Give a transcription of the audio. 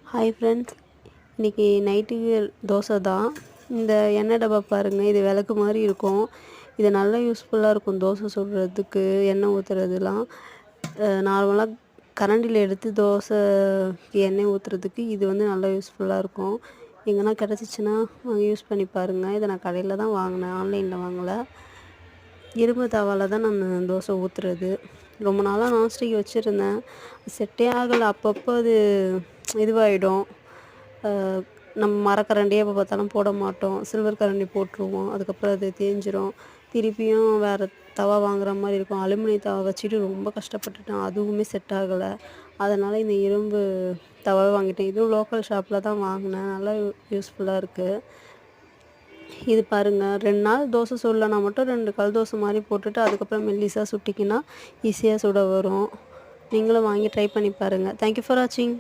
Hi friends, இன்றைக்கி நைட்டுக்கு தோசை தான். இந்த எண்ணெய் டப்பா பாருங்கள், இது விளக்கு மாதிரி இருக்கும். இது நல்லா யூஸ்ஃபுல்லாக இருக்கும் தோசை சுடுறதுக்கு, எண்ணெய் ஊற்றுறதுலாம். நார்மலாக கரண்டியில் எடுத்து தோசைக்கு எண்ணெய் ஊற்றுறதுக்கு இது வந்து நல்லா யூஸ்ஃபுல்லாக இருக்கும். எங்கன்னா கிடச்சிச்சின்னா யூஸ் பண்ணி பாருங்கள். இதை நான் கடையில் தான் வாங்கினேன், ஆன்லைனில் வாங்கலை. இரும்பு தவாவில் தான் நான் தோசை ஊற்றுறது. ரொம்ப நாளாக நான்ஸ்டிக் வச்சுருந்தேன், செட்டே ஆகலை. அப்பப்போ அது இதுவாகிடும். நம்ம மரக்கரண்டியே எப்போ பார்த்தாலும் போட மாட்டோம், சில்வர் கரண்டி போட்டுருவோம். அதுக்கப்புறம் அது தேஞ்சிரும். திருப்பியும் வேறு தவா வாங்குற மாதிரி இருக்கும். அலுமினிய தவா வச்சுட்டு ரொம்ப கஷ்டப்பட்டுட்டேன், அதுவுமே செட் ஆகலை. அதனால் இந்த இரும்பு தவாவை வாங்கிட்டேன். இதுவும் லோக்கல் ஷாப்பில் தான் வாங்கினேன். நல்லா யூஸ்ஃபுல்லாக இருக்குது. இது பாருங்கள், 2 நாள் தோசை சுடலைன்னா மட்டும் 2 கல் தோசை மாதிரி போட்டுட்டு அதுக்கப்புறம் மெல்லிசாக சுட்டிங்கன்னா ஈஸியாக சுட வரும். நீங்களும் வாங்கி ட்ரை பண்ணி பாருங்கள். தேங்க்யூ ஃபார் வாட்சிங்.